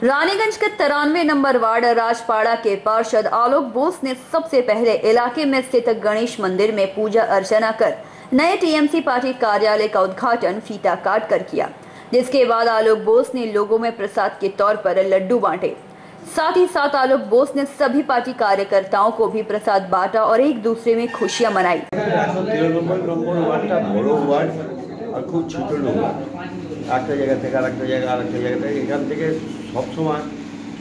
रानीगंज के 93 number ward राजपाड़ा के पार्षद आलोक बोस ने सबसे पहले इलाके में स्थित गणेश मंदिर में पूजा अर्चना कर नए टीएमसी पार्टी कार्यालय का उद्घाटन फीता काट कर किया, जिसके बाद आलोक बोस ने लोगों में प्रसाद के तौर पर लड्डू बांटे। साथ ही साथ आलोक बोस ने सभी पार्टी कार्यकर्ताओं को भी प्रसाद बांटा और एक दूसरे में खुशियां मनाई। खूब छोट लोक একটা জায়গা থেকে আরেকটা জায়গাতে এখান থেকে সবসময়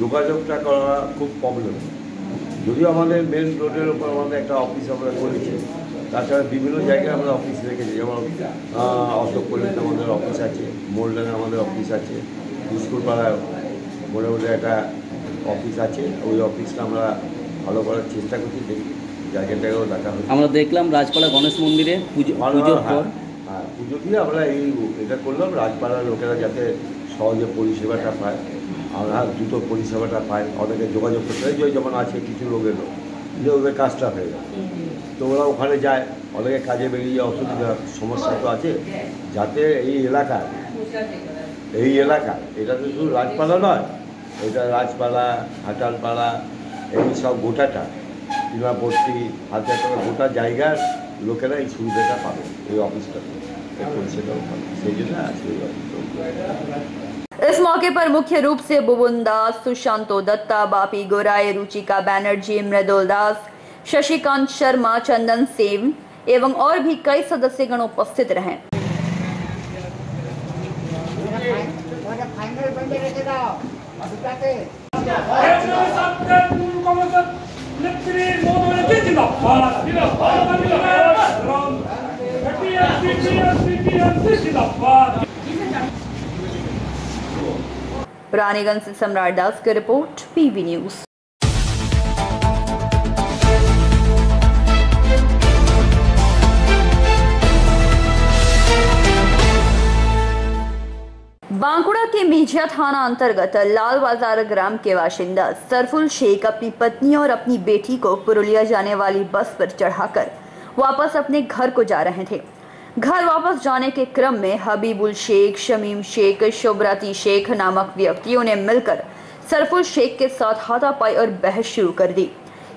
যোগাযোগটা করা খুব প্রবলেম। যদিও আমাদের মেন রোডের উপর আমাদের একটা অফিস আমরা করেছি, তাছাড়া বিভিন্ন জায়গায় আমরা অফিস রেখেছি, যেমন অশোক কলেজে আমাদের অফিস আছে, মোল্ডানে আমাদের অফিস আছে, স্কুলপাড়ায় মোটামুটি একটা অফিস আছে। ওই অফিসটা আমরা ভালো করার চেষ্টা করছি, দেখি জায়গাটাকেও দেখা হচ্ছে। আমরা দেখলাম রাজপাড়া গণেশ মন্দিরে পুজোর পর পুজো দিয়ে আমরা এটা করলাম, রাজপাড়ার লোকেরা যাতে সহজে পরিষেবাটা পায়, আমরা দ্রুত পরিষেবাটা পায়, অনেকে যোগাযোগ করতে হয়। যেমন আছে কিছু লোকের যে ওদের কাজটা হয়ে যায়, তো ওরা ওখানে যায়, অনেকে কাজে বেরিয়ে অসুবিধা সমস্যা তো আছে, যাতে এই এলাকা এটা তো শুধু রাজপাড়া নয়, এটা রাজপাড়া, হাটালপাড়া, এই সব গোটাটা সীমাবর্তী হাতে গোটা জায়গার লোকেরা এই সুবিধাটা পাবে এই অফিসটাতে। इस मौके पर मुख्य रूप से बुबुन दास, सुशांतो दत्ता, बापी गोराई, रुचिका बैनर्जी, मृदुल दास, शशिकांत शर्मा, चंदन सेव एवं और भी कई सदस्यगण उपस्थित रहे। रानीगंज से सम्राट दास की रिपोर्ट, पीवी न्यूज। बांकुड़ा के मेझिया थाना अंतर्गत लाल बाजार ग्राम के बाशिंदा सरफुल शेख अपनी पत्नी और अपनी बेटी को पुरुलिया जाने वाली बस पर चढ़ाकर वापस अपने घर को जा रहे थे। घर वापस जाने के क्रम में हबीबुल शेख, शमीम शेख, शुभराती शेख नामक व्यक्तियों ने मिलकर सरफुल शेख के साथ हाथापाई और बहस शुरू कर दी।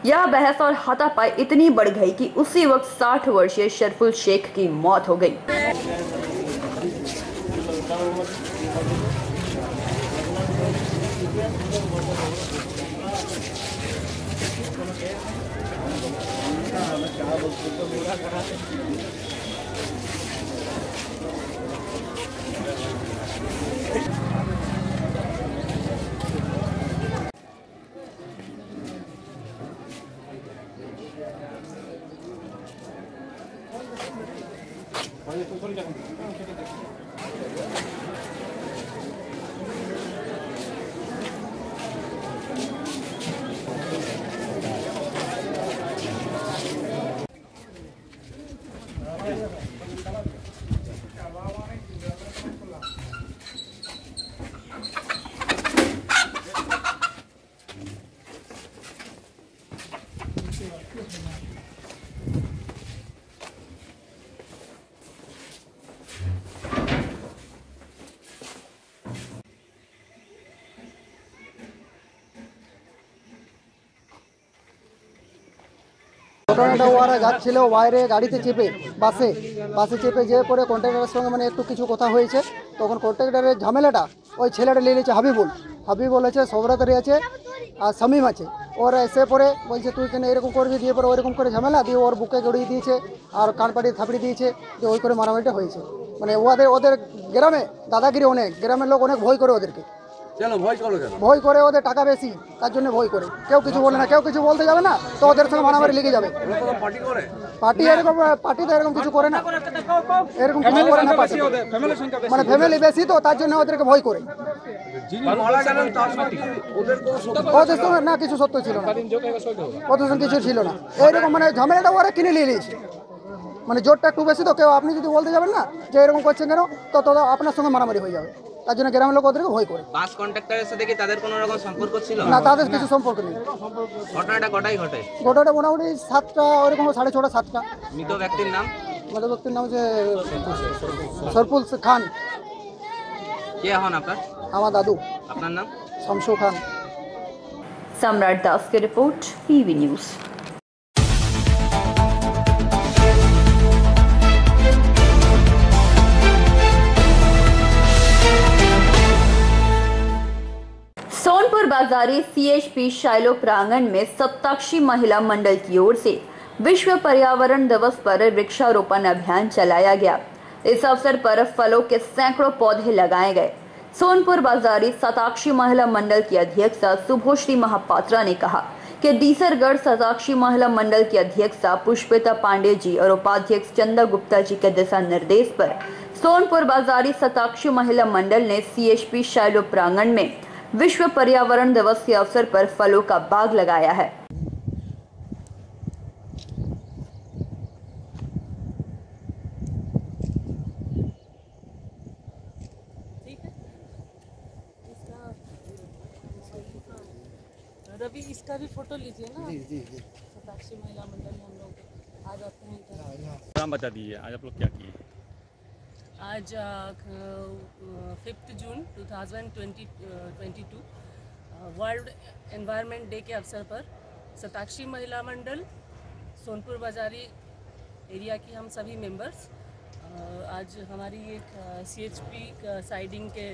यह बहस और हाथापाई इतनी बढ़ गई कि उसी वक्त 60 वर्षीय सरफुल शेख की मौत हो गई। ঘটনাটা ওরা যাচ্ছিল বাইরে গাড়িতে চেপে বাসে চেপে যেয়ে পরে কন্ট্রাক্টরের সঙ্গে মানে একটু কিছু কথা হয়েছে, তখন কন্ট্রাক্টরের ঝামেলাটা ওই ছেলেটা নিয়ে নিয়েছে হাবিবুল আছে, সবরাতারি আছে আর শামীম আছে। ওর এসে পরে বলছে তুই কেন এরকম করবি, দিয়ে পরে ওইরকম করে ঝামেলা দিয়ে ওর বুকে গড়িয়ে দিয়েছে আর কান পাড়িয়ে থাপড়ি দিয়েছে, যে ওই করে মারামারিটা হয়েছে। মানে ওদের গ্রামে দাদাগিরি অনেক, গ্রামের লোক অনেক ভয় করে ওদেরকে, ভয় করে ওদের টাকা বেশি, তার জন্য ভয় করে। কেউ কিছু বলে না, কেউ কিছু বলতে যাবে না তো ওদের সঙ্গে মারামারি লেগে যাবে। পার্টিতে এরকম কিছু করে না, এরকম কিছু করে না পার্টি, মানে ফ্যামিলি বেশি তো তার জন্য ওদেরকে ভয় করে। ওদের সঙ্গে না কিছু সত্য ছিল না, ওদের সঙ্গে কিছু ছিল না, এইরকম মানে ঝামেলাটা ওরা কিনে নিয়ে নিয়েছে। মানে জোরটা একটু বেশি তো, কেউ আপনি যদি বলতে যাবেন না যে এরকম করছেন কেন, তো আপনার সঙ্গে মারামারি হয়ে যাবে, তার জন্য গ্রামের লোক ওদেরকে ভয় করে। বাস কন্ট্রাক্টরের সাথে কি তাদের কোনো রকম সম্পর্ক ছিল না? তাদের কিছু সম্পর্ক নেই। ঘটনাটা কটাই ঘটে? ঘটনাটা মোটামুটি 7টা, ওরকম 6:30 7টা। মৃত ব্যক্তির নাম? মৃত ব্যক্তির নাম হচ্ছে सरफुल खान। কে হন আপনার? আমার দাদু। আপনার নাম? शमशू खान। सम्राट दास की रिपोर्ट, पीवी न्यूज। सोनपुर बाजारी सीएचपी शाइलो प्रांगण में सप्ताक्षी महिला मंडल की ओर से विश्व पर्यावरण दिवस पर वृक्षारोपण अभियान चलाया गया। इस अवसर पर फलों के सैकड़ों पौधे लगाए गए। सोनपुर बाजारी सताक्षी महिला मंडल की अध्यक्षा सुभोश्री महापात्रा ने कहा कि डीसरगढ़ सताक्षी महिला मंडल की अध्यक्षा पुष्पिता पांडे जी और उपाध्यक्ष चंदा गुप्ता जी के दिशा निर्देश पर सोनपुर बाजारी सताक्षी महिला मंडल ने सीएचपी शाइलो प्रांगण में विश्व पर्यावरण दिवस के अवसर पर फलों का बाग लगाया है। रवि, इसका भी फोटो लीजिए ना। जी जी जी। सताक्षी महिला मंडल में हम लोग आज आते हैं। नाम बता दीजिए, आज आप लोग क्या किए? आज 5 जून 2022 वर्ल्ड एनवायरनमेंट डे के अवसर पर सताक्षी महिला मंडल सोनपुर बाजारी एरिया की हम सभी मेंबर्स आज हमारी एक सीएचपी साइडिंग के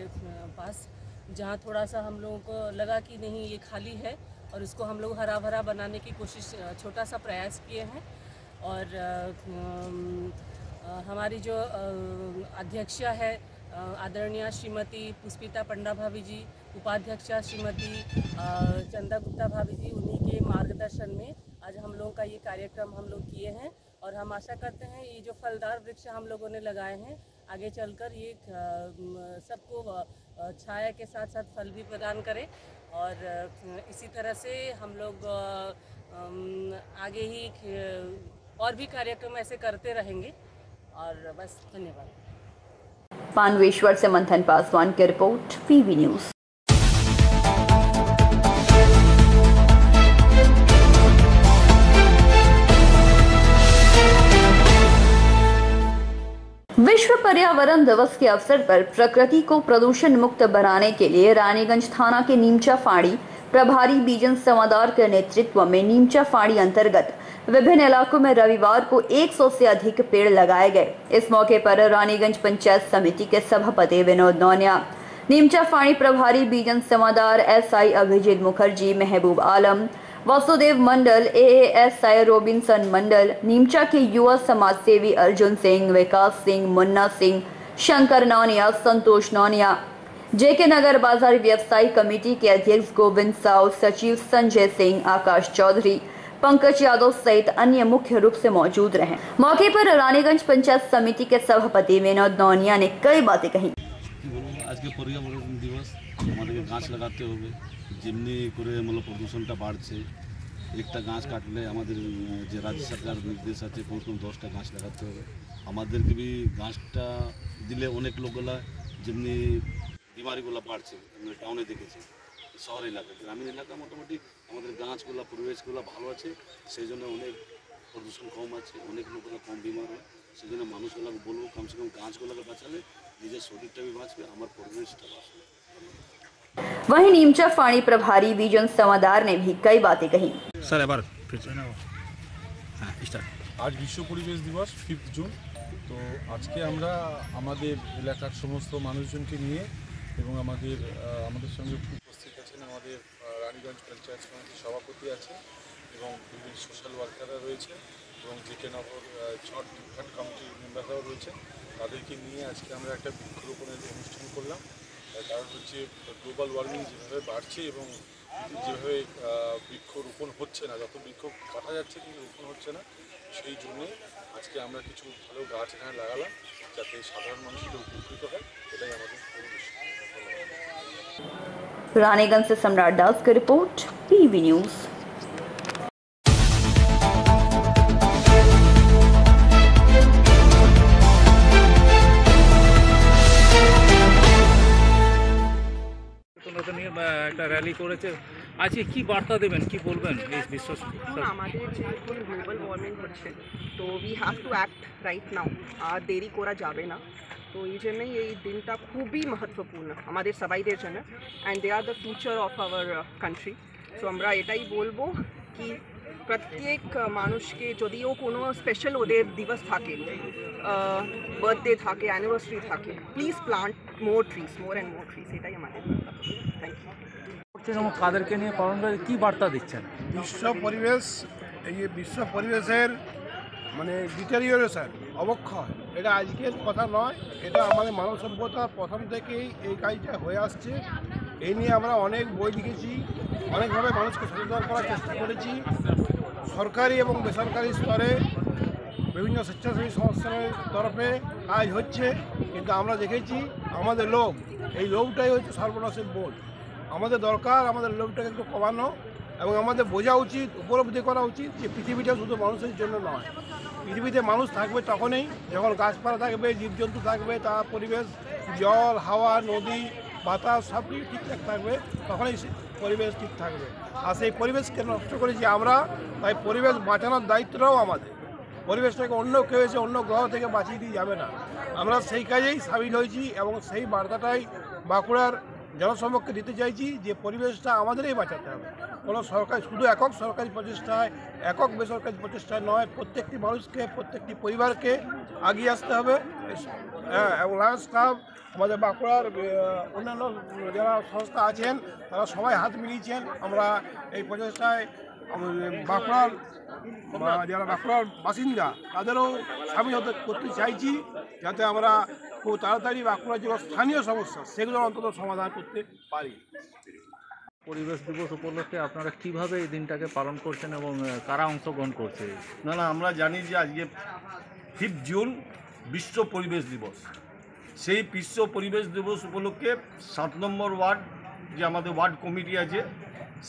पास, जहाँ थोड़ा सा हम लोगों को लगा कि नहीं ये खाली है और इसको हम लोग हरा भरा बनाने की कोशिश, छोटा सा प्रयास किए हैं। और हमारी जो अध्यक्षा है आदरणीय श्रीमती पुष्पिता पंडा भाभी जी, उपाध्यक्षा श्रीमती चंदा गुप्ता भाभी जी, उन्हीं के मार्गदर्शन में आज हम लोगों का ये कार्यक्रम हम लोग किए हैं। और हम आशा करते हैं ये जो फलदार वृक्ष हम लोगों ने लगाए हैं आगे चलकर ये सबको छाया के साथ साथ फल भी प्रदान करें। और इसी तरह से हम लोग आगे ही और भी कार्यक्रम ऐसे करते रहेंगे। और बस, धन्यवाद। पानवेश्वर से मंथन पासवान की रिपोर्ट, पीवी न्यूज। विश्व पर्यावरण दिवस के अवसर पर प्रकृति को प्रदूषण मुक्त बनाने के लिए रानीगंज थाना के नीमचा फाड़ी प्रभारी बीजन समादार के नेतृत्व में नीमचा फाड़ी अंतर्गत विभिन्न इलाकों में रविवार को 100 से अधिक पेड़ लगाए गए। इस मौके पर रानीगंज पंचायत समिति के सभापति विनोद नौनिया, नीमचा फाड़ी प्रभारी बीजन समादार एसआई अभिजीत मुखर्जी, महबूब आलम, वासुदेव मंडल, एएसआई रोबिन्सन मंडल, नीमचा के युवा समाज सेवी अर्जुन सिंह, विकास सिंह, मुन्ना सिंह, शंकर नौनिया, संतोष नौनिया, जेके नगर बाजार व्यवसायी कमेटी के अध्यक्ष गोविंद साव, सचिव संजय सिंह, आकाश चौधरी, पंकज यादव सहित अन्य मुख्य रूप से मौजूद रहे। मौके पर रानीगंज पंचायत समिति के सभापति विनोद नौनिया ने कई बातें कही। आज के पर्यावरण दिवस हमारे गाछ लगाते हुए যেমনি করে প্রদূষণটা বাড়ছে, একটা গাছ কাটলে আমাদের যে রাজ্য সরকার নির্দেশ আছে প্রথম 10টা গাছ লাগাতে হবে। আমাদেরকে भी গাছটা দিলে অনেক লোকগুলা যেমনি বিমারিগুলো বাড়ছে, আমরা টাউনে দেখেছি, শহর এলাকা গ্রামীণ এলাকা মোটামুটি আমাদের গাছগুলো পরিবেশগুলো ভালো আছে, সেই জন্য অনেক প্রদূষণ কম আছে, অনেক লোকগুলো কম বিমার হয়। সেই জন্য মানুষগুলোকে বলবো কমসে কম গাছগুলোকে বাঁচালে নিজের শরীরটা भी বাঁচবে, আমার পরিবেশটা বাঁচবে। वहीं नीमचा फाड़ी प्रभारी बीजन समादार ने भी कई बातें कही। सर এবার आज विश्व परिवेश दिवस 5 जून। तो आज के আমরা আমাদের এলাকার সমস্ত মানুষজনকে নিয়ে এবং আমাদের সঙ্গে উপস্থিত আছেন আমাদের রানীগঞ্জ পঞ্চায়েত সমিতির সভাপতি আছে এবং বিভিন্ন সোশ্যাল ওয়ার্কাররা রয়েছে এবং জেকে নগর ছট কমিটির মেম্বাররাও রয়েছে। তাদেরকে নিয়ে আজকে আমরা একটা বৃক্ষরোপণের অনুষ্ঠান করলাম। কারণ হচ্ছে গ্লোবাল ওয়ার্মিং যেভাবে বাড়ছে এবং যেভাবে বৃক্ষরোপণ হচ্ছে না, যত বৃক্ষ কাটা যাচ্ছে কিন্তু রোপণ হচ্ছে না, সেই জন্যে আজকে আমরা কিছু ভালো গাছ এখানে লাগালাম যাতে সাধারণ মানুষের উপকৃত হয়, এটাই আমাদের উদ্দেশ্য। रानीगंज से सम्राट दास की रिपोर्ट, पीवी न्यूज। একটা র্যালি করেছে, আজকে কি বার্তা দেবেন, কি বলবেন এই বিশ্ব? আমাদের যেরকম গ্লোবাল ওয়ার্মিং হচ্ছে, তো we have to act right now, আর দেরি করা যাবে না। তো এই জন্যই এই দিনটা খুবই महत्वपूर्ण আমাদের সবাইদের জন্য and they are the future of our country. So আমরা এটাই বলবো কি প্রত্যেক মানুষকে যদিও কোনো স্পেশাল ওদের দিবস থাকে, বার্থডে থাকে, অ্যানিভার্সারি থাকে, please plant more trees, more and more trees, এটাই আমাদের। Thank you. এবং কাদেরকে নিয়ে পালন করে কী বার্তা দিচ্ছেন? বিশ্ব পরিবেশ, এই বিশ্ব পরিবেশের মানে ডিটেরিওরেশন, অবক্ষয়, এটা আজকের কথা নয়, এটা আমাদের মানব সভ্যতার প্রথম থেকেই এই কাজটা হয়ে আসছে। এই নিয়ে আমরা অনেক বই লিখেছি, অনেকভাবে মানুষকে সচেতন করার চেষ্টা করেছি। সরকারি এবং বেসরকারি স্তরে বিভিন্ন স্বেচ্ছাসেবী সংস্থানের তরফে কাজ হচ্ছে, কিন্তু আমরা দেখেছি আমাদের লোভ, এই লোভটাই হচ্ছে সর্বনাশের বোধ। আমাদের দরকার আমাদের লোভটাকে একটু কমানো এবং আমাদের বোঝা উচিত, উপলব্ধি করা উচিত যে পৃথিবীটা শুধু মানুষের জন্য নয়। পৃথিবীতে মানুষ থাকবে তখনই যখন গাছপালা থাকবে, জীবজন্তু থাকবে, তার পরিবেশ, জল, হাওয়া, নদী, বাতাস সব কিছু ঠিকঠাক থাকবে, তখনই পরিবেশ ঠিক থাকবে। আর সেই পরিবেশকে নষ্ট করেছি আমরা, তাই পরিবেশ বাঁচানোর দায়িত্বটাও আমাদের। পরিবেশটাকে অন্য কেউ এসে অন্য গ্রহ থেকে বাঁচিয়ে দিয়ে যাবে না। আমরা সেই কাজেই সামিল হয়েছি এবং সেই বার্তাটাই বাঁকুড়ার জনসমক্ষে দিতে চাইছি যে পরিবেশটা আমাদেরই বাঁচাতে হবে। কোনো সরকার শুধু একক সরকারি প্রচেষ্টায়, একক বেসরকারি প্রচেষ্টায় নয়, প্রত্যেকটি মানুষকে, প্রত্যেকটি পরিবারকে এগিয়ে আসতে হবে। হ্যাঁ, এবং লায়ন্স ক্লাব, আমাদের বাঁকুড়ার অন্যান্য যারা সংস্থা আছেন তারা সবাই হাত মিলিয়েছেন। আমরা এই প্রচেষ্টায় বাঁকুড়ার যারা বাঁকুড়ার বাসিন্দা তাদেরও সামিল করতে চাইছি, যাতে আমরা খুব তাড়াতাড়ি বাঁকুড়ার যে স্থানীয় সমস্যা সেগুলো অন্তত সমাধান করতে পারি। পরিবেশ দিবস উপলক্ষে আপনারা কিভাবে এই দিনটাকে পালন করছেন এবং কারা অংশগ্রহণ করছে? না, আমরা জানি যে আজকে 5 জুন বিশ্ব পরিবেশ দিবস। সেই বিশ্ব পরিবেশ দিবস উপলক্ষে 7 নম্বর ওয়ার্ড যে আমাদের ওয়ার্ড কমিটি আছে,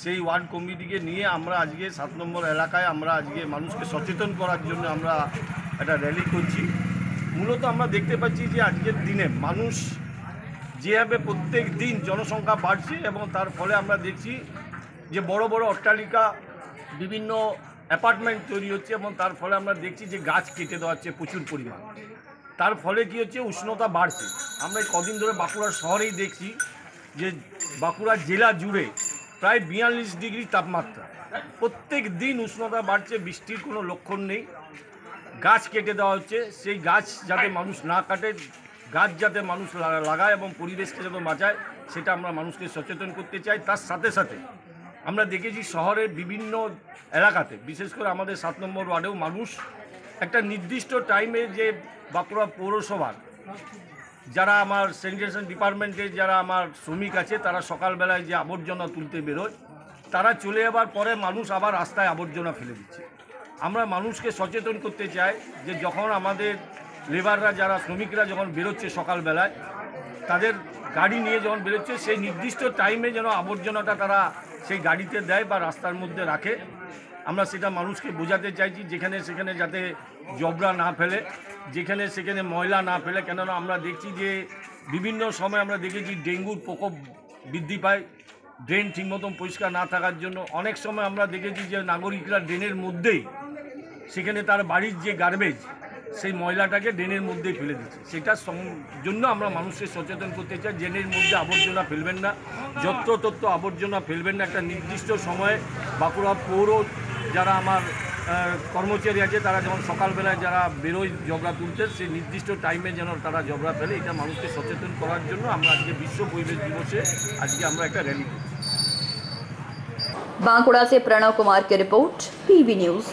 সেই ওয়ার্ড কমিটিকে নিয়ে আমরা আজকে 7 নম্বর এলাকায় আমরা আজকে মানুষকে সচেতন করার জন্য আমরা একটা র্যালি করছি। মূলত আমরা দেখতে পাচ্ছি যে আজকের দিনে মানুষ যেভাবে প্রত্যেক দিন জনসংখ্যা বাড়ছে এবং তার ফলে আমরা দেখছি যে বড় বড় অট্টালিকা, বিভিন্ন অ্যাপার্টমেন্ট তৈরি হচ্ছে এবং তার ফলে আমরা দেখছি যে গাছ কেটে দেওয়া হচ্ছে প্রচুর পরিমাণ। তার ফলে কী হচ্ছে, উষ্ণতা বাড়ছে। আমরা এই কদিন ধরে বাঁকুড়া শহরেই দেখছি যে বাঁকুড়া জেলা জুড়ে প্রায় 42 ডিগ্রি তাপমাত্রা। প্রত্যেক দিন উষ্ণতা বাড়ছে, বৃষ্টির কোনো লক্ষণ নেই। গাছ কেটে দেওয়া হচ্ছে, সেই গাছ যাতে মানুষ না কাটে, গাছ যাতে মানুষ লাগায় এবং পরিবেশকে যাতে বাঁচায়, সেটা আমরা মানুষকে সচেতন করতে চাই। তার সাথে সাথে আমরা দেখেছি শহরের বিভিন্ন এলাকাতে, বিশেষ করে আমাদের 7 নম্বর ওয়ার্ডেও মানুষ একটা নির্দিষ্ট টাইমে যে বাঁকুড়া পৌরসভার যারা আমার স্যানিটেশন ডিপার্টমেন্টের যারা আমার শ্রমিক আছে, তারা সকালবেলায় যে আবর্জনা তুলতে বেরোয়, তারা চলে যাবার পরে মানুষ আবার রাস্তায় আবর্জনা ফেলে দিচ্ছে। আমরা মানুষকে সচেতন করতে চাই যে যখন আমাদের লেবাররা, যারা শ্রমিকরা যখন বেরোচ্ছে সকালবেলায়, তাদের গাড়ি নিয়ে যখন বেরোচ্ছে, সেই নির্দিষ্ট টাইমে যেন আবর্জনাটা তারা সেই গাড়িতে দেয় বা রাস্তার মধ্যে রাখে। আমরা সেটা মানুষকে বোঝাতে চাইছি, যেখানে সেখানে যাতে জবরা না ফেলে, যেখানে সেখানে ময়লা না ফেলে। কেননা আমরা দেখছি যে বিভিন্ন সময় আমরা দেখেছি ডেঙ্গুর প্রকোপ বৃদ্ধি পায় ড্রেন ঠিকমতন পরিষ্কার না থাকার জন্য। অনেক সময় আমরা দেখেছি যে নাগরিকরা ড্রেনের মধ্যেই, সেখানে তার বাড়ির যে গার্বেজ, সেই ময়লাটাকে ড্রেনের মধ্যেই ফেলে দিচ্ছে। সেটার জন্য আমরা মানুষকে সচেতন করতে চাই, ড্রেনের মধ্যে আবর্জনা ফেলবেন না, যত্রতত্র আবর্জনা ফেলবেন না। একটা নির্দিষ্ট সময়ে বাঁকুড়া পৌর যারা আমার কর্মচারী আছে, তারা যখন সকালবেলায় যারা বেরোয় জবরা তুলতে, সেই নির্দিষ্ট টাইমে যেন তারা জবরা ফেলে। এটা মানুষকে সচেতন করার জন্য আমরা আজকে বিশ্ব পরিবেশ দিবসে আজকে আমরা একটা র্যালি করছি। बांकुड़ा से प्रणव कुमार की रिपोर्ट, पीवी न्यूज।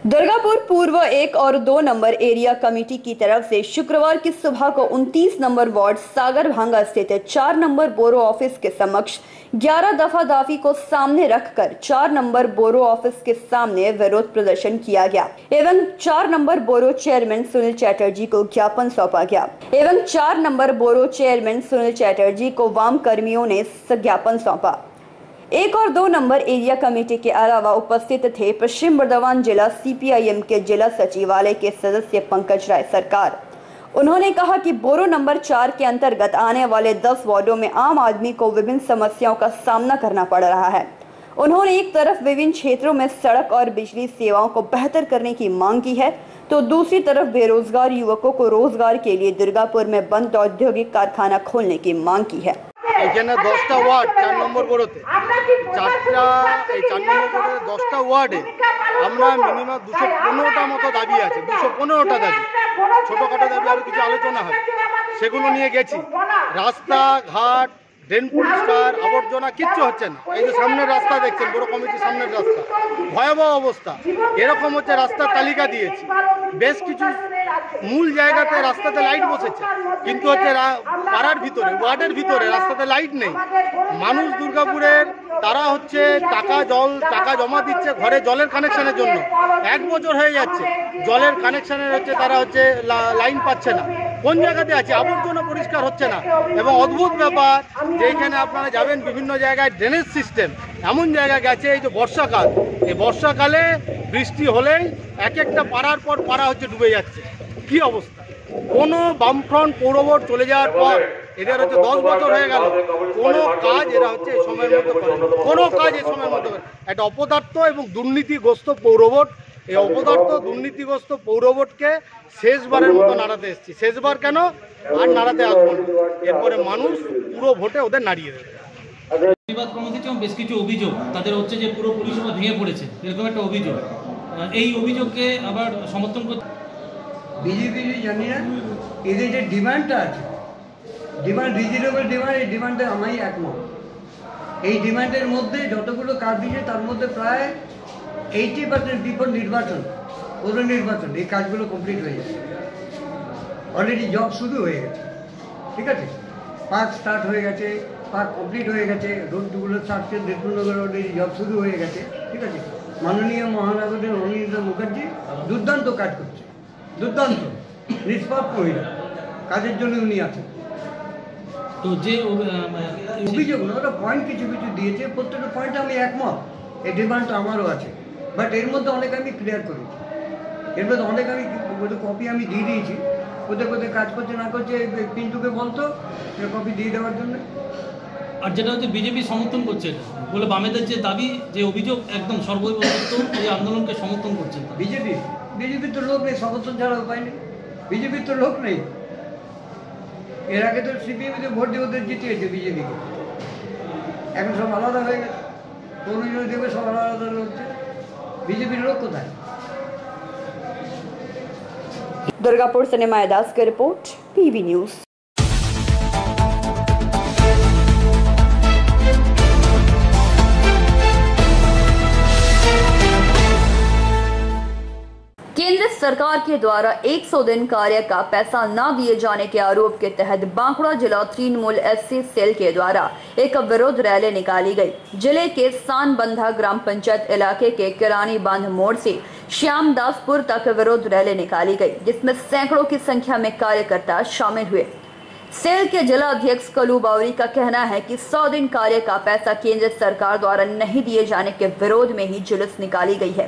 दुर्गापुर पूर्व 1 और 2 नंबर एरिया कमेटी की तरफ से शुक्रवार की सुबह को 29 नंबर वार्ड सागर भांगा स्थित 4 नंबर बोरो ऑफिस के समक्ष 11 दफा दावी को सामने रखकर 4 नंबर बोरो ऑफिस के सामने विरोध प्रदर्शन किया गया एवं 4 number borough chairman Sunil Chatterjee को ज्ञापन सौंपा गया एवं 4 number borough chairman Sunil Chatterjee को वाम कर्मियों ने ज्ञापन सौंपा। 1 और 2 नंबर एरिया कमेटी के अलावा उपस्थित थे पश्चिम बर्धमान जिला CPIM के जिला सचिवालय के सदस्य पंकज राय सरकार। उन्होंने कहा कि बोरो नंबर 4 के अंतर्गत आने वाले 10 वार्डों में आम आदमी को विभिन्न समस्याओं का सामना करना पड़ रहा है। उन्होंने एक तरफ विभिन्न क्षेत्रों में सड़क और बिजली सेवाओं को बेहतर करने की मांग की है, तो दूसरी तरफ बेरोजगार युवकों को रोजगार के लिए दुर्गापुर में बंद औद्योगिक कारखाना खोलने की मांग की है। এখানে 10টা ওয়ার্ড 4 নম্বর বোরোতে 4 নম্বর বোরোতে 10টা ওয়ার্ডে আমরা মিনিমাম 215টা মতো দাবি আছে, 215টা দাবি, ছোটখাটো দাবি আরো কিছু আলোচনা হবে, সেগুলো নিয়ে গেছি। রাস্তা ঘাট, ড্রেন পরিষ্কার, আবর্জনা কিচ্ছু হচ্ছে না। এই যে সামনের রাস্তা দেখছেন, বড় কমিটির সামনের রাস্তা ভয়াবহ অবস্থা। এরকম হচ্ছে রাস্তার তালিকা দিয়েছি, বেশ কিছু মূল জায়গাতে রাস্তাতে লাইট বসেছে, কিন্তু হচ্ছে পাড়ার ভিতরে, ওয়ার্ডের ভিতরে রাস্তাতে লাইট নেই। মানুষ দুর্গাপুরের তারা হচ্ছে টাকা জমা দিচ্ছে ঘরে জলের কানেকশনের জন্য, 1 বছর হয়ে যাচ্ছে জলের কানেকশনের হচ্ছে তারা হচ্ছে লাইন পাচ্ছে না। কোন জায়গাতে আছে, আবর্জনা পরিষ্কার হচ্ছে না। এবং অদ্ভুত ব্যাপার যেখানে আপনারা যাবেন বিভিন্ন জায়গায় ড্রেনেজ সিস্টেম এমন জায়গা গেছে, এই যে বর্ষাকাল, এই বর্ষাকালে বৃষ্টি হলেই এক একটা পাড়ার পর পাড়া হচ্ছে ডুবে যাচ্ছে। কি অবস্থা! কোনো বামফ্রন্ট পৌরবোর্ড চলে যাওয়ার পর এদের হচ্ছে 10 বছর হয়ে গেল, কোনো কাজ এরা হচ্ছে এই সময়ের মধ্যে করে না, কোনো কাজ এই সময়ের মধ্যে করে। একটা অপদার্থ এবং দুর্নীতিগ্রস্ত পৌরবোর্ড, এই অপদার্থ দুর্নীতিগ্রস্ত পৌরবোর্ডকে শেষবারের মতো নাড়াতে এসেছি। শেষবার কেন, আর নাড়াতে আসবো না। এরপরে মানুষ পুরো ভোটে ওদের নাড়িয়ে দেবে। প্রতিবাদ কর্মসূচি এবং বেশ কিছু অভিযোগ তাদের হচ্ছে যে পুরো পরিষেবা ভেঙে পড়েছে, এরকম একটা অভিযোগ। এই অভিযোগকে আবার সমর্থন করতে বিজেপি জানি না, এদের যে ডিমান্ডটা আছে, ডিমান্ড রিজনেবল ডিমান্ড, এই ডিমান্ডে আমি একমত। এই ডিমান্ডের মধ্যে যতগুলো কাজ দিয়েছে তার মধ্যে প্রায় 80% বিফোর নির্বাচন, পৌর নির্বাচন, এই কাজগুলো কমপ্লিট হয়ে যাবে। অলরেডি জব শুরু হয়ে গেছে, ঠিক আছে, পার্ক স্টার্ট হয়ে গেছে, পার্ক কমপ্লিট হয়ে গেছে, রোডগুলো সার্চের দেবপুরনগর অলরেডি জব শুরু হয়ে গেছে, ঠিক আছে। মাননীয় মহানগরের অনিন্দ্র মুখার্জি দুর্দান্ত কাজ করছে, দুর্দান্ত নিষ্পাপ মহিলা, কাজের জন্য উনি আছেন। তো যে অভিযোগ ওরা পয়েন্ট কিছু কিছু দিয়েছে, প্রত্যেকটা পয়েন্টে আমি একমত, এই ডিমান্ডটা আমারও আছে। বাট এর মধ্যে অনেক আমি ক্লিয়ার করেছি, এর মধ্যে অনেক আমি কপি আমি দিয়ে দিয়েছি। কোথায় কোথায় কাজ করছে না করছে পিন্টুকে বলতো কপি দিয়ে দেওয়ার জন্য। আর যেটা হচ্ছে বিজেপি সমর্থন করছে বলে বামেদের যে দাবি, যে অভিযোগ, একদম সর্বভারত এই আন্দোলনকে সমর্থন করছে বিজেপির তো লোক নেই, সমর্থন ছাড়া উপায় নেই, বিজেপির তো লোক নেই। এর আগে তো সিপিএমতে ভোট দিয়ে ওদের জিতিয়েছে বিজেপিকে, এখন সব আলাদা হয়ে গেছে, কোনো দেবে সব আলাদা আলাদা হচ্ছে, বিজেপির লোক কোথায়? दुर्गापुर से निमाया दास की रिपोर्ट, PV न्यूज। केंद्र सरकार के द्वारा 100 दिन कार्य का पैसा न दिए जाने के आरोप के तहत बांकुड़ा जिला तृणमूल SC सेल के द्वारा एक विरोध रैली निकाली गई। जिले के सानबंधा ग्राम पंचायत इलाके के किरानी बांध मोड़ से श्यामदासपुर तक विरोध रैली निकाली गई, जिसमें सैकड़ों की संख्या में कार्यकर्ता शामिल हुए। सेल के जिला अध्यक्ष कलू बावरी का कहना है कि 100 दिन कार्य का पैसा केंद्र सरकार द्वारा नहीं दिए जाने के विरोध में ही जुलूस निकाली गई है।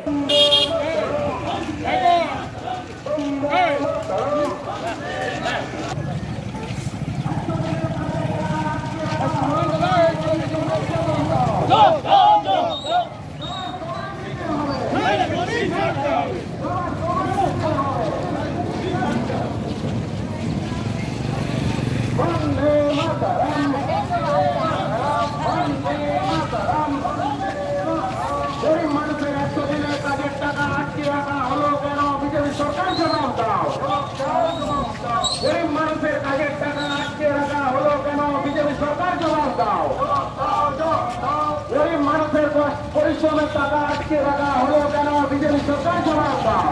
পরিশ্রমের টাকা আটকে রাখা হলো কেন বিজেপি সরকার জবাব দাও।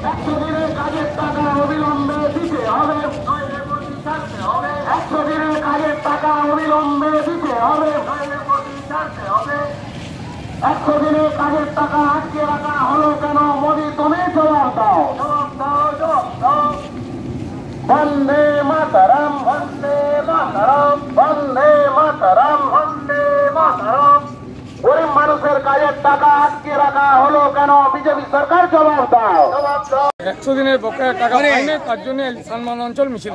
100 দিনের কাজের টাকা অবিলম্বে দিতে হবে, 100 দিনের কাজের টাকা অবিলম্বে দিতে হবে, 100 দিনের কাজের টাকা আটকে রাখা হলো কেন মোদী তুমি জবাব দাও। বন্দে মাতরম, বন্দে মাতরম, বন্দে মাতরম, বন্দে টাকা আটকে রাখা হলো কেন? বিজেপি সরকার জবাব দাও। 100 দিনের বকেয়া টাকা পায়নি, তার জন্য সানমান অঞ্চল মিছিল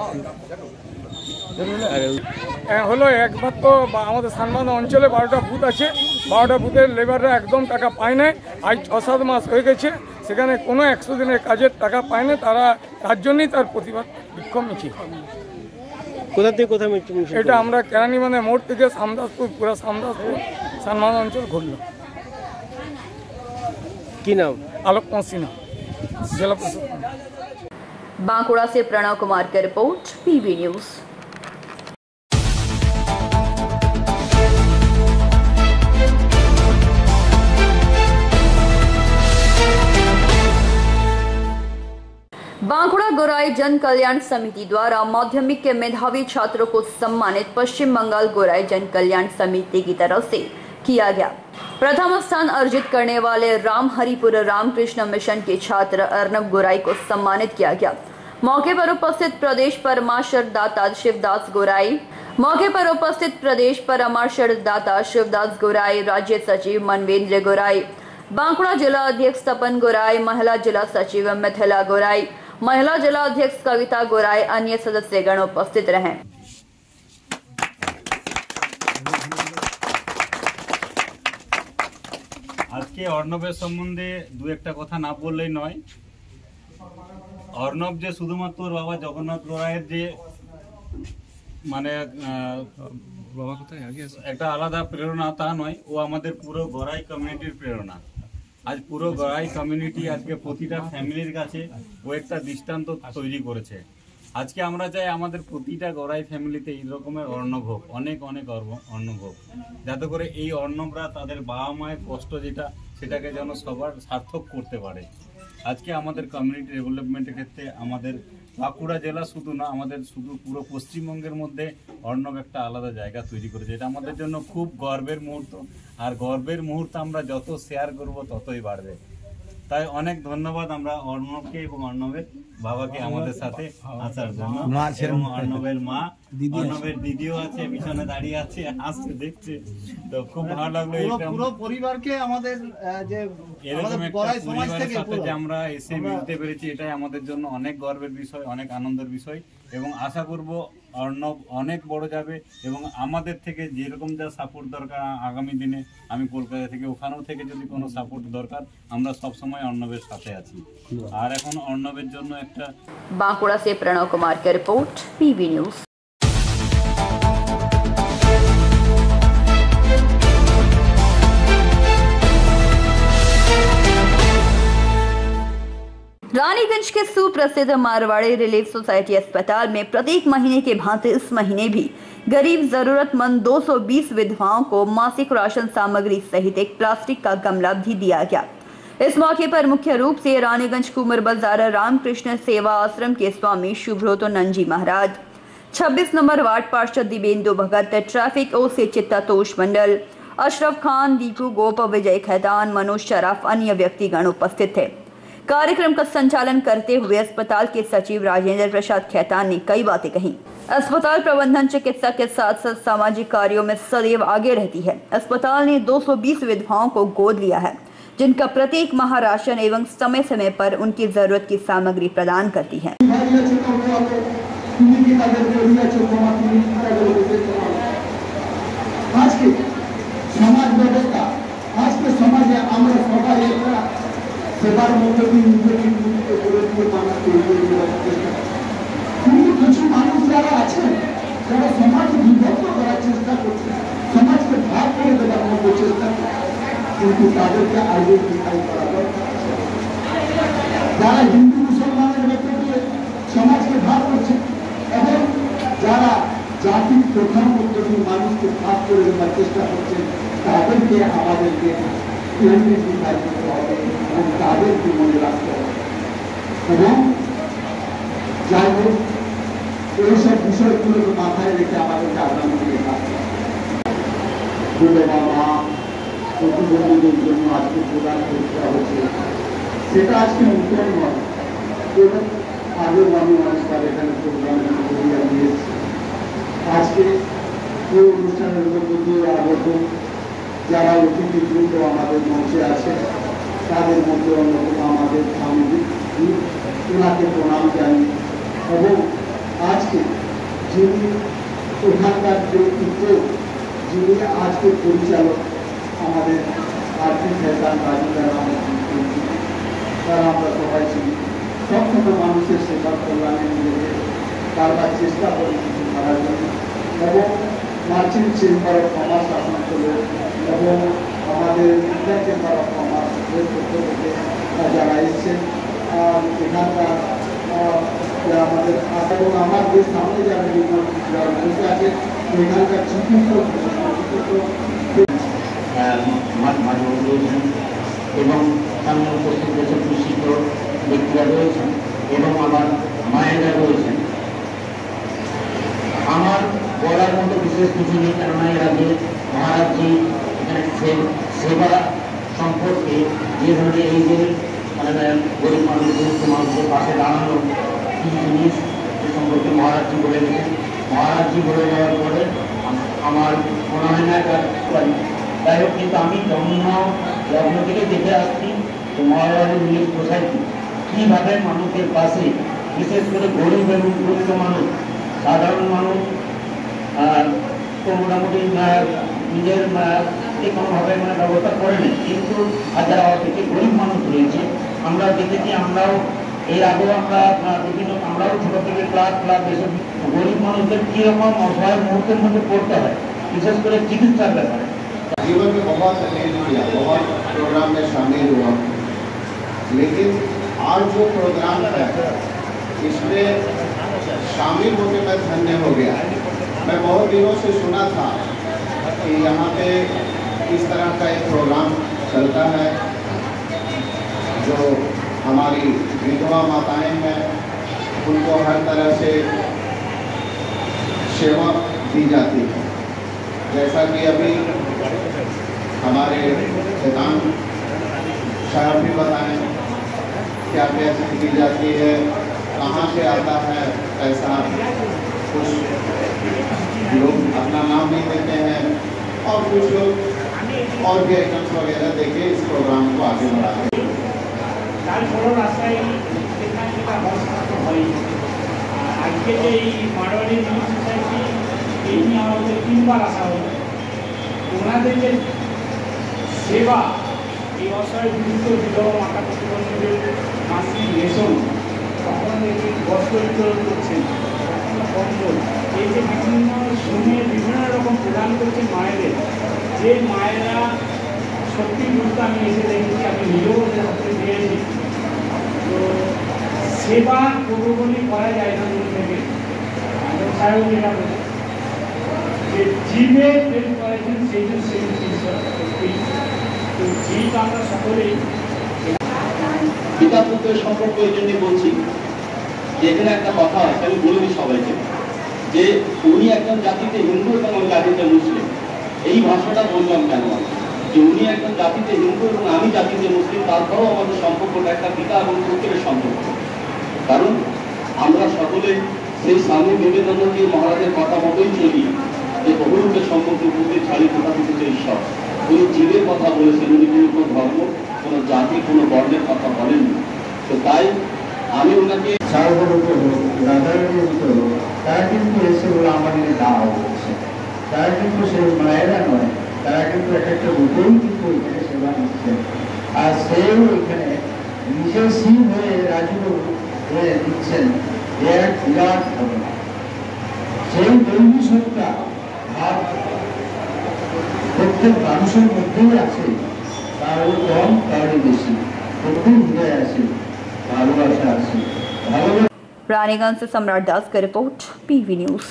হলো। একবার তো আমাদের সানমান অঞ্চলে 12টা বুথ আছে, 12টা বুথের লেবাররা একদম টাকা পায় না। আজ 6-7 মাস হয়ে গেছে, সেখানে কোনো 100 দিনের কাজের টাকা পায় না। তার জন্যই তার প্রতিবাদ বিক্ষোভ মিছিল। কোথা থেকে কোথায় এটা আমরা কেরানি মানে মোড় থেকে সামদাসপুর, পুরো সামদাসপুর সানমান অঞ্চল ঘুরল। কি নাম? आलोक सिन्हा, जिला प्रशासन। बांकुड़ा से प्रणव कुमार की रिपोर्ट, पीवी न्यूज। बांकुड़ा गोराई जन कल्याण समिति द्वारा माध्यमिक के मेधावी छात्रों को सम्मानित पश्चिम बंगाल गोराई जन कल्याण समिति की तरफ से किया गया। प्रथम स्थान अर्जित करने वाले राम हरिपुर रामकृष्ण मिशन के छात्र अर्नब गोराई को सम्मानित किया गया। मौके पर उपस्थित प्रदेश परमाशर दाता शिवदास गोराई, राज्य सचिव मनवेंद्र गोराई, बांकुड़ा जिला अध्यक्ष तपन गोराई, महिला जिला सचिव मिथिला गोराई, महिला जिला अध्यक्ष कविता गोराई, अन्य सदस्यगण उपस्थित रहे। আজকে অর্ণবের সম্বন্ধে দু একটা কথা না বললেই নয়। অর্ণব যে শুধুমাত্র বাবা জগন্নাথ গোরাইয়ের যে মানে একটা আলাদা প্রেরণা তা নয়, ও আমাদের পুরো গোরাই কমিউনিটির প্রেরণা। আজ পুরো গোরাই কমিউনিটি আজকে প্রতিটা ফ্যামিলির কাছে ও একটা দৃষ্টান্ত তৈরি করেছে। আজকে আমরা চাই আমাদের প্রতিটা গোরাই ফ্যামিলিতে এই রকমের অর্ণব হোক, অনেক অনেক অর্ণব হোক, যাতে করে এই অর্ণবরা তাদের বাবা মায়ের কষ্ট যেটা সেটাকে যেন সবার সার্থক করতে পারে। আজকে আমাদের কমিউনিটি ডেভেলপমেন্টের ক্ষেত্রে আমাদের বাঁকুড়া জেলা শুধু না, আমাদের শুধু পুরো পশ্চিমবঙ্গের মধ্যে অর্ণব একটা আলাদা জায়গা তৈরি করেছে। এটা আমাদের জন্য খুব গর্বের মুহূর্ত, আর গর্বের মুহূর্ত আমরা যত শেয়ার করব ততই বাড়বে। তাই অনেক ধন্যবাদ আমরা অর্ণবকে এবং অর্ণবের বাবাকে আমাদের সাথে আসার জন্য। অর্ণবের মা, অর্ণবের দিদিও আছে, পিছনে দাঁড়িয়ে আছে, আসছে, দেখছে, তো খুব ভালো লাগলো। পুরো পরিবারকে আমাদের যে এরকম একটা পরিবারের সাথে যে আমরা এসে মিলতে পেরেছি, এটাই আমাদের জন্য অনেক গর্বের বিষয়, অনেক আনন্দের বিষয়, এবং আশা করব অর্ণব অনেক বড় যাবে এবং আমাদের থেকে যেরকম যা সাপোর্ট দরকার আগামী দিনে, আমি কলকাতা থেকে ওখানেও থেকে যদি কোনো সাপোর্ট দরকার আমরা সব সময় অর্ণবের সাথে আছি। আর এখন অর্ণবের জন্য একটা बांकुड़ा से प्रणव कुमार की रिपोर्ट, पीवी न्यूज। रानीगंज के सुप्रसिद्ध मारवाड़ी रिलीफ सोसाइटी अस्पताल में प्रत्येक महीने के भांति इस महीने भी गरीब जरूरतमंद 220 विधवाओं को मासिक राशन सामग्री सहित एक प्लास्टिक का गमला भी दिया गया। इस मौके पर मुख्य रूप से रानीगंज कुमर बाजार रामकृष्ण सेवा आश्रम के स्वामी शुभ्रोतो नंजी महाराज, 26 नंबर वार्ड पार्षद दिवेंदु भगत, ट्रैफिक ओ से चित्तातोष मंडल, अशरफ खान, दीपू गोप, विजय खैतान, मनोज शराफ, अन्य व्यक्तिगण उपस्थित थे। कार्यक्रम का संचालन करते हुए अस्पताल के सचिव राजेंद्र प्रसाद खैतान ने कई बातें कही। अस्पताल प्रबंधन चिकित्सा के साथ साथ सामाजिक कार्यों में सदैव आगे रहती है। अस्पताल ने 220 विधवाओं को गोद लिया है, जिनका प्रत्येक माह राशन एवं समय समय पर उनकी जरूरत की सामग्री प्रदान करती है। সেবার মধ্যে নিজেকে কিন্তু কিছু মানুষ যারা আছেন যারা সমাজ বিভক্ত করার চেষ্টা করছে, সমাজকে ভাগ করে দেওয়ার মতো চেষ্টা করছে, কিন্তু তাদেরকে আইডেন্টিফাই করা দরকার। যারা হিন্দু মুসলমানের ভেতরে সমাজকে ভাগ করছে এবং যারা জাতির প্রধান পদ্ধতির মানুষকে ভাগ করে দেওয়ার চেষ্টা করছে, তাদেরকে আমাদেরকে আইডেন্টিফাই করতে হবে এবং তাদেরকে মনে রাখতে হবে। এবং যাই হোক, এইসব বিষয়গুলোকে মাথায় রেখে আমাদেরকে আগামী দিনে থাকতে হবে। বিধবা মা প্রতিবন্ধীদের জন্য আজকে প্রদান করতে হচ্ছে, সেটা আজকে নতুন নয়, এবং আগেও আমি অনেকবার এখানে প্রোগ্রাম করিয়া দিয়েছি। আজকে এই অনুষ্ঠানের মধ্য দিয়ে আগত যারা অতিথিবৃন্দ আমাদের মঞ্চে আছে, তাদের মধ্যে অন্যতম আমাদের স্বামী ওনাকে প্রণাম জানি। এবং আজকে যিনি ওখানকার যে উদ্যোগ, যিনি আজকে পরিচালক আমাদের আর্থিক ফেসান রাজু তারা আমরা সবাই চিনি। সবসময় মানুষের সেবা কল্যাণে নিজেকে বারবার চেষ্টা করে কিছু করার জন্য। এবং মার্চেন্ট চেম্বার অফ কমার্স আসানসোলে এবং আমাদের ইন্ডিয়ান চেম্বার অফ কমার্সের পক্ষ থেকে যারা এসছেন এখানকার আমাদের এবং আমার যে সামনে যারা বসে আছে এখানকার চিকিৎসক এবং সামনে উপস্থিত রয়েছে বিশিষ্ট ব্যক্তিরা রয়েছেন এবং আমার মায়েরা রয়েছেন। আমার বলার মতো বিশেষ কিছু নেই, কেননা এর আগে মহারাজজি এখানে সেবা সম্পর্কে যে ধরনের এই যে মানে গরিব মানুষদের মানুষের পাশে দাঁড়ানো কিছু জিনিস সে সম্পর্কে মহারাজজি বলে গেছেন। মহারাজজি বলে যাওয়ার পরে আমার মনে হয় না এটা পারি। যাই হোক, কিন্তু আমি লগ্ন থেকে দেখে আসছি তো মহারাজের রিলিফ সোসাইটি কীভাবে মানুষের পাশে, বিশেষ করে গরিব এবং দরিদ্র মানুষ, সাধারণ মানুষ তো মোটামুটি নিজের যে কোনোভাবে মানে ব্যবস্থা করে নেই, কিন্তু যারা থেকে গরিব মানুষ রয়েছে আমরা দেখেছি, আমরাও এর আগেও আমরা বিভিন্ন আমরাও ছোটো থেকে ক্লাব এসব গরিব মানুষদের কীরকম অসহায় মুহূর্তের মধ্যে পড়তে হয়, বিশেষ করে চিকিৎসার ব্যাপারে। जीवन में बहुत अटेंड किया, बहुत प्रोग्राम में शामिल हुआ, लेकिन आज जो प्रोग्राम है इसमें शामिल होकर मैं धन्य हो गया। मैं बहुत दिनों से सुना था कि यहाँ पे इस तरह का एक प्रोग्राम चलता है जो हमारी विधवा माताएं हैं उनको हर तरह से सेवा दी जाती है। जैसा कि अभी हमारे सिद्धांत साहब भी बताएं क्या क्या चीज़ की जाती है, कहाँ से आता है पैसा, कुछ लोग अपना नाम नहीं देते हैं और कुछ लोग और भी आइटम्स वगैरह देके इस प्रोग्राम को आगे बढ़ाते हैं। আজকে যে এই মারোয়ারি রিলিফ সোসাইটি এই নিয়ে আমাদের 3 বার আসা হলো। ওনাদের যে সেবা, এই অসহায় দরিদ্র বিধবা মাতা প্রতিবন্ধীদের মাসিক রেশন, কখনো দেখি বস্ত্র বিতরণ করছেন, কখনো কম্বল, এই যে বিভিন্ন সময়ে বিভিন্ন রকম প্রদান করছেন মায়েদের, যে মায়েরা সত্যি গুরুত্ব আমি এসে দেখেছি, আমি নিজেও হাতে দিয়েছি। তো সেবা পুরোপুরি করা যায় না দূর থেকে। সাহেব যেটা বলে যে জীবে প্রেম করেছেন সেই জন্য সেই তো জীব আমরা সকলেই পিতা পুত্রের সম্পর্ক এই জন্যই বলছি যে এখানে একটা কথা আছে, আমি বলে দিই সবাইকে, যে উনি একজন জাতিতে হিন্দু এবং আমি জাতিতে মুসলিম। এই ভাষাটা বললাম কেন, যে উনি একজন জাতিতে হিন্দু এবং আমি জাতিতে মুসলিম, তারপরেও আমাদের সম্পর্কটা একটা পিতা এবং পুত্রের সম্পর্ক। কারণ আমরা সকলে সেই স্বামী বিবেকানন্দ মহারাজের কথা মতোই চলি যে বহুরূপের সম্পর্ক বুদ্ধি ছাড়ি কোথা থেকে ঈশ্বর। উনি জীবের কথা বলেছেন, উনি কোনো ধর্ম, কোনো জাতি, কোনো বর্ণের কথা বলেননি। তো তাই আমি ওনাকে তারা কিন্তু এসে ওরা আমাদের দাওয়া করছে, তারা কিন্তু সেই মায়েরা নয়, তারা কিন্তু একটা রূপেই কিন্তু এখানে সেবা নিচ্ছেন। আর সেও এখানে নিজের সিং হয়ে রাজু হয়ে দিচ্ছেন, এক বিরাট ঘটনা। সেই দৈবী সত্তা ভাব প্রত্যেক মানুষের মধ্যেই আছে, কারো কম কারো বেশি, প্রত্যেক হৃদয় আছে, ভালোবাসা আছে। रानीगंज से सम्राट दास का रिपोर्ट, पीवी न्यूज।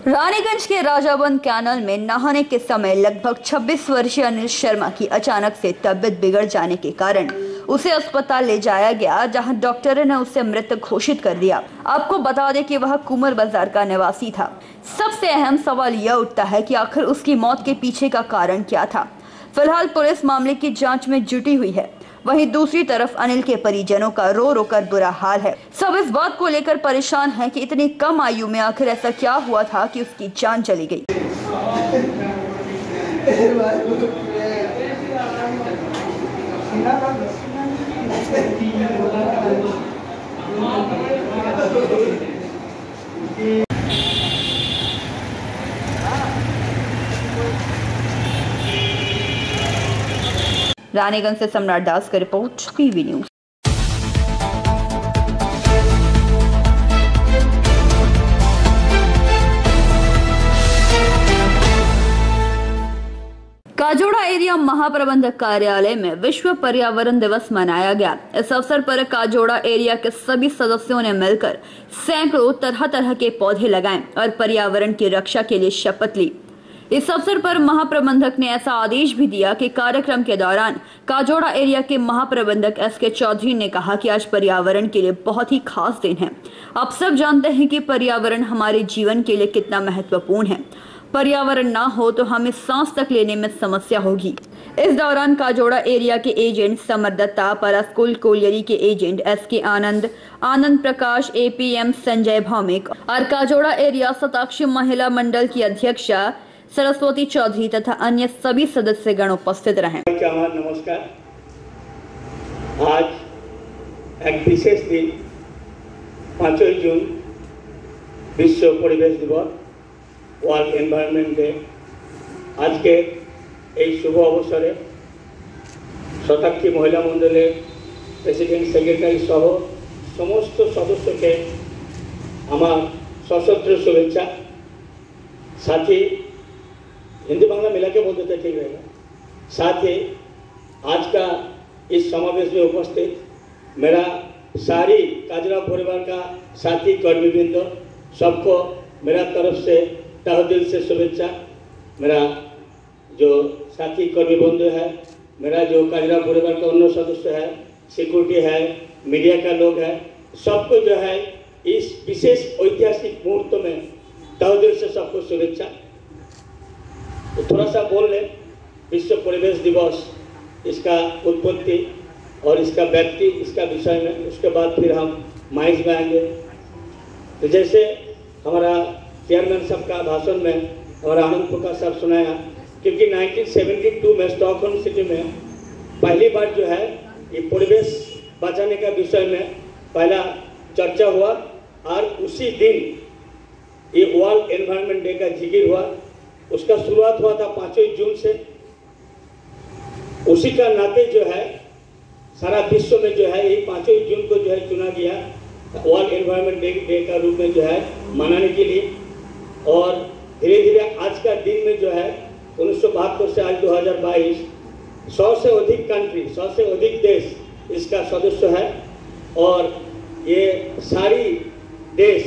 रानीगंज के राजाबंद कैनाल में नहाने के समय लगभग 26 वर्षीय अनिल शर्मा की अचानक से तबीयत बिगड़ जाने के कारण उसे अस्पताल ले जाया गया, जहां डॉक्टर ने उसे मृत घोषित कर दिया। आपको बता दें कि वह कुमर बाजार का निवासी था। सबसे अहम सवाल यह उठता है कि आखिर उसकी मौत के पीछे का कारण क्या था। फिलहाल पुलिस मामले की जांच में जुटी हुई है। वहीं दूसरी तरफ अनिल के परिजनों का रो रो कर बुरा हाल है। सब इस बात को लेकर परेशान हैं कि इतनी कम आयु में आखिर ऐसा क्या हुआ था कि उसकी जान चली गई। रानीगंज से सम्राट दास का रिपोर्ट, पीवी न्यूज। काजोड़ा एरिया महाप्रबंधक कार्यालय में विश्व पर्यावरण दिवस मनाया गया। इस अवसर पर काजोड़ा एरिया के सभी सदस्यों ने मिलकर सैकड़ों तरह तरह के पौधे लगाए और पर्यावरण की रक्षा के लिए शपथ ली। इस अवसर पर महाप्रबंधक ने ऐसा आदेश भी दिया कि कार्यक्रम के दौरान काजोड़ा एरिया के महाप्रबंधक एसके चौधरी ने कहा कि आज पर्यावरण के लिए बहुत ही खास दिन है। आप सब जानते हैं कि पर्यावरण हमारे जीवन के लिए कितना महत्वपूर्ण है। पर्यावरण ना हो तो हमें सांस तक लेने में समस्या होगी। इस दौरान काजोड़ा एरिया के एजेंट समर दत्ता, परास्कूल कोलियरी के एजेंट एसके आनंद, आनंद प्रकाश, एपीएम संजय भौमिक और काजोड़ा एरिया शताक्षी महिला मंडल की अध्यक्षा सरस्वती चौधरी तथा अन्य सभी सदस्यगण उपस्थित रहे। नमस्कार। आज एक विशेष दिन 5 जून विश्व परिवेश दिवस, वर्ल्ड एनवायरनमेंट डे। आज के এই শুভ অবসরে শতাক্ষী মহিলা মণ্ডলের প্রেসিডেন্ট সেক্রেটারি সহ সমস্ত সদস্যকে আমার সশস্ত্র शुभेच्छा। साथ ही हिंदी बांग्ला मिला के बोलते थे, ठीक रहेगा। साथ ही आज का इस समावेश में उपस्थित मेरा सारी काजरा परिवार का साथी कर्मीवृंद सबको मेरा तरफ से तहे दिल से शुभेच्छा। मेरा जो साथी कर्मी बंधु है, मेरा जो काजरा परिवार का अन्य सदस्य है, सिक्योरिटी है, मीडिया का लोग है, सबको जो है इस विशेष ऐतिहासिक मुहूर्त में तहे दिल से सबको शुभेच्छा। तो थोड़ा सा बोल लें विश्व परिवेश दिवस, इसका उत्पत्ति और इसका व्यक्ति, इसका विषय में, उसके बाद फिर हम माइज में आएंगे। तो जैसे हमारा चेयरमैन साहब का भाषण में हमारा आनंद प्रकाश साहब सुनाया, क्योंकि 1972 में स्टॉकहोम सिटी में पहली बार जो है ये परिवेश बचाने का विषय में पहला चर्चा हुआ और उसी दिन ये वर्ल्ड एनवायरनमेंट डे का जिक्र हुआ। उसका शुरुआत हुआ था 5 जून से। उसी का नाते जो है सारा विश्व में जो है यही 5 जून को जो है चुना गया वर्ल्ड एनवायरनमेंट डे का रूप में जो है मनाने के लिए। और धीरे धीरे आज का दिन में जो है 1972 से आज 2022 100 से अधिक कंट्री, 100 से अधिक देश इसका सदस्य है। और ये सारी देश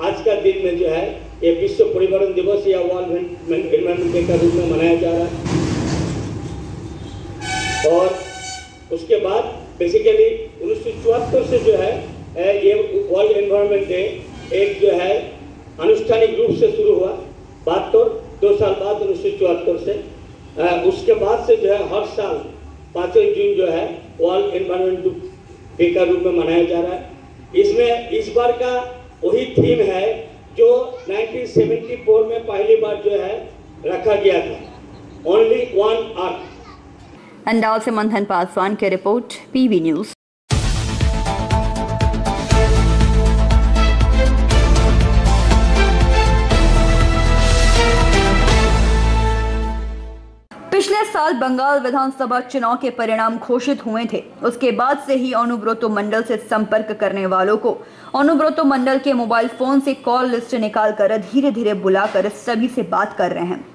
आज का दिन में जो है ये विश्व पर्यावरण दिवस या वर्ल्ड एनवायरनमेंट डे का रूप में मनाया जा रहा है। और उसके बाद बेसिकली 1974 से जो है ये वर्ल्ड एनवायरनमेंट डे एक जो है आनुष्ठानिक रूप से शुरू हुआ 2 साल बाद 1974 से। उसके बाद से जो है हर साल 5 जून जो है वर्ल्ड एनवायरनमेंट डे का रूप में मनाया जा रहा है। इसमें इस बार का वही थीम है जो 1974 में पहली बार जो है रखा गया था, ओनली वन अर्थ। अंडाल से मंथन पासवान की रिपोर्ट, पीवी न्यूज। पिछले साल बंगाल विधानसभा चुनाव के परिणाम घोषित हुए थे। उसके बाद से ही अनुब्रतो मंडल से संपर्क करने वालों को अनुब्रतो मंडल के मोबाइल फोन से कॉल लिस्ट निकालकर धीरे धीरे बुलाकर सभी से बात कर रहे हैं।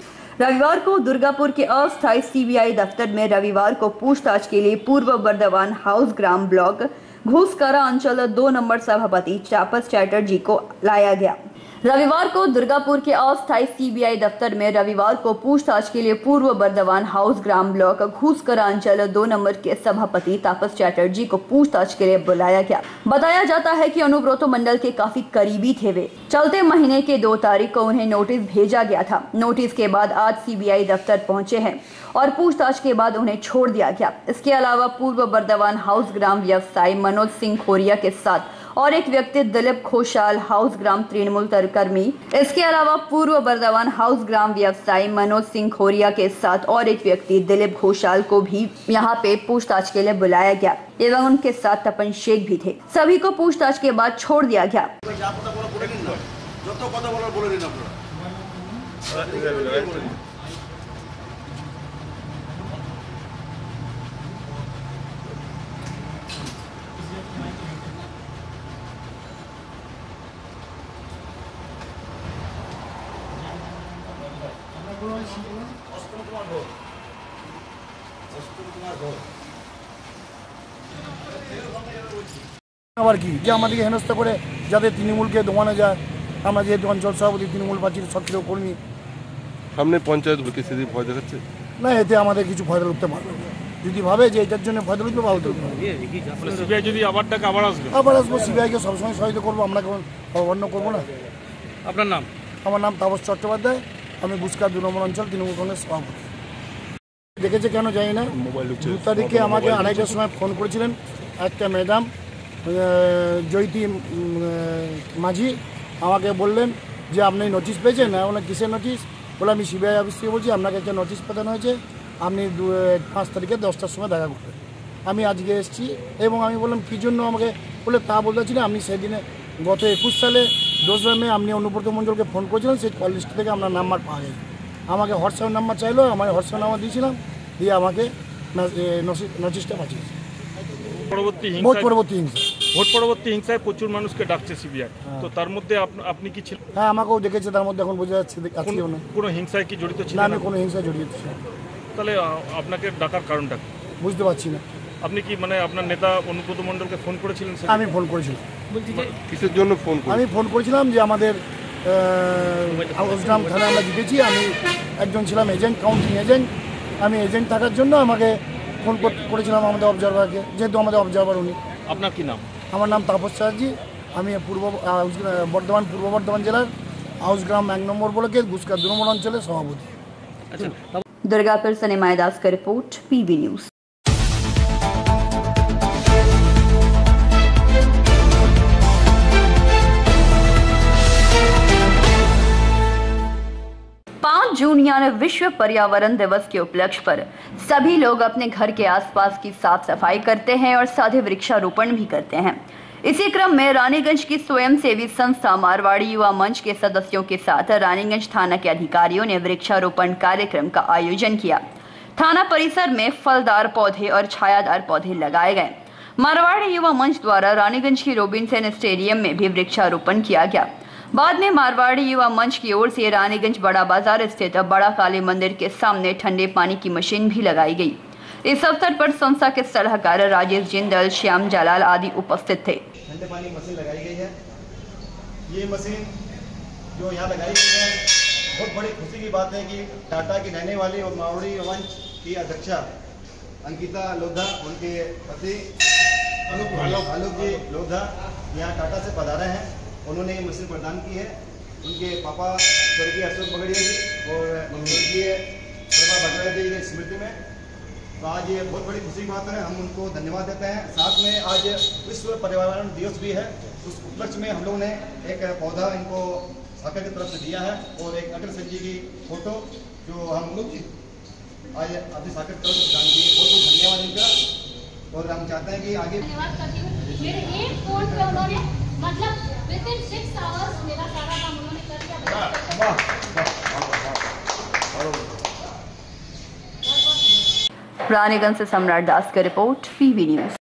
रविवार को दुर्गापुर के अस्थायी सीबीआई दफ्तर में रविवार को पूछताछ के लिए पूर्व बर्दवान हाउस ग्राम ब्लॉक घूसकरा अंचल 2 नंबर सभापति चापस चैटर्जी को लाया गया। रविवार को दुर्गापुर के अस्थायी सीबीआई दफ्तर में रविवार को पूछताछ के लिए पूर्व बर्दवान हाउस ग्राम ब्लॉक घूसकरा अंचल 2 नंबर के सभापति तापस चैटर्जी को पूछताछ के लिए बुलाया गया। बताया जाता है कि अनुब्रतो मंडल के काफी करीबी थे वे। चलते महीने के 2 तारीख को उन्हें नोटिस भेजा गया था। नोटिस के बाद आज सीबीआई दफ्तर पहुंचे हैं और पूछताछ के बाद उन्हें छोड़ दिया गया। इसके अलावा पूर्व बर्दवान हाउस ग्राम व्यवसायी मनोज सिंह खोरिया के साथ और एक व्यक्ति दिलीप घोषाल हाउस ग्राम तृणमूल तरकर्मी। इसके अलावा पूर्व बर्दवान हाउस ग्राम व्यवसायी मनोज सिंह खोरिया के साथ और एक व्यक्ति दिलीप घोषाल को भी यहाँ पे पूछताछ के लिए बुलाया गया एवं उनके साथ तपन शेख भी थे। सभी को पूछताछ के बाद छोड़ दिया गया। আবার কি যে আমাদেরকে হেনস্থা করে যাতে তৃণমূলকে দমানো যায়, আমরা যেহেতু অঞ্চল সভাপতি তৃণমূল পার্টির সক্রিয় কর্মী, সামনে পঞ্চায়েত হতে সেদিন ভয় দেখাচ্ছে না এতে আমাদের কিছু ভয় উঠতে পারবে না। যদি ভাবে যে এটার জন্য ভয় উঠবে ভালো তো সিবিআই যদি আবার ডাকে আবার আসবো, সিবিআইকে সবসময় সহায়তা করবো, আমরা অন্য করবো না। আপনার নাম? আমার নাম তাপস চট্টোপাধ্যায়, আমি ঘুসকরা 2 নম্বর অঞ্চল তৃণমূল কংগ্রেস সভাপতি। দেখেছে কেন জানি না, 2 তারিখে আমাকে 2:30টার সময় ফোন করেছিলেন একটা ম্যাডাম জয়তী মাঝি, আমাকে বললেন যে আপনি নোটিশ পেয়েছেন। বললাম কিসের নোটিশ? বলে আমি সিবিআই অফিস থেকে বলছি, আপনাকে একটা নোটিশ পাঠানো হয়েছে, আপনি 5 তারিখে 10টার সময় দেখা করবেন। আমি আজকে এসেছি এবং আমি বললাম কী জন্য আমাকে বলে তা বলতে না, আপনি সেদিনে গত 21 সালে 2 মে আপনি অনুব্রত মণ্ডলকে ফোন করেছিলেন, সেই কল লিস্ট থেকে আপনার নাম্বার পাওয়া গেছে। আমাকে হোয়াটসঅ্যাপ নাম্বার চাইলো, আমার হোয়াটসঅ্যাপ নাম্বার দিয়েছিলাম, দিয়ে আমাকে নোটিশটা পাঠিয়েছে। ভোট পরবর্তী হিংসায় প্রচুর মানুষকে ডাকছে সিবিআই, তো তার মধ্যে আপনি কি ছিলেন? হ্যাঁ, আমাকেও দেখেছে, তার মধ্যে এখন বোঝা যাচ্ছে কোনো হিংসায় কি জড়িত ছিলেন? না, আমি কোনো হিংসায় জড়িত ছিলাম। তাহলে আপনাকে ডাকার কারণটা বুঝতে পারছি না। আপনি কি মানে আপনার নেতা অনুব্রত মণ্ডলকে ফোন করেছিলেন? আমি ফোন করেছিলাম। কিসের জন্য ফোন? আমি ফোন করেছিলাম যে আমাদের হাউসগ্রাম থানায় আমরা জিতেছি, আমি একজন ছিলাম এজেন্ট, কাউন্টিং এজেন্ট। আমি এজেন্ট থাকার জন্য আমাকে ফোন করেছিলাম আমাদের অবজারভারকে, যেহেতু আমাদের অবজারভার উনি। আপনার কি নাম? আমার নাম তাপস চ্যাটার্জি, আমি বর্ধমান পূর্ব বর্ধমান জেলার হাউসগ্রাম 1 নম্বর ব্লকের ঘুসকরা 2 নম্বর অঞ্চলের সভাপতি। दुर्गापुर से निमाय दास का रिपोर्ट, पीवी न्यूज। जून यानी विश्व पर्यावरण दिवस के उपलक्ष्य पर सभी लोग अपने घर के आसपास की साफ सफाई करते हैं और साथ ही वृक्षारोपण भी करते हैं। इसी क्रम में रानीगंज की स्वयंसेवी संस्था मारवाड़ी युवा मंच के सदस्यों के साथ रानीगंज थाना के अधिकारियों ने वृक्षारोपण कार्यक्रम का आयोजन किया। थाना परिसर में फलदार पौधे और छायादार पौधे लगाए गए। मारवाड़ी युवा मंच द्वारा रानीगंज की रोबिन्सन स्टेडियम में भी वृक्षारोपण किया गया। बाद में मारवाड़ी युवा मंच की ओर से रानीगंज बड़ा बाजार स्थित बड़ा काली मंदिर के सामने ठंडे पानी की मशीन भी लगाई गई। इस अवसर पर संस्था के सलाहकार राजेश जिंदल, श्याम जालाल आदि उपस्थित थे। ठंडे पानी मशीन लगाई गई है। ये मशीन जो यहाँ लगाई गई है, बहुत बड़ी खुशी की बात है कि टाटा की रहने वाली और मारवाड़ी युवा मंच की अध्यक्षा अंकिता लोधा, उनके पति आलोक जी लोधा यहाँ टाटा से पधारे हैं। उन्होंने ये मशीन प्रदान की है। उनके पापा स्वर्गीय अशोक बगड़िया जी और स्वर्गीय शर्मा भट्टाचार्य जी की स्मृति में, तो आज ये बहुत बड़ी खुशी की बात है, हम उनको धन्यवाद देते हैं। साथ में आज विश्व पर्यावरण दिवस भी है, उस उपलक्ष्य में हम लोग ने एक पौधा इनको सरकार की तरफ से दिया है और एक अटल सिंह जी की फोटो जो हम लोग आज अपनी सरकार की तरफ से प्रदान की है। बहुत बहुत धन्यवाद इनका। और हम चाहते हैं कि आगे मेरे एक फोन पे उन्होंने मतलब विदिन 6 आवर्स मेरा सारा काम उन्होंने कर दिया। रानीगंज से सम्राट दास का रिपोर्ट, पीवी न्यूज।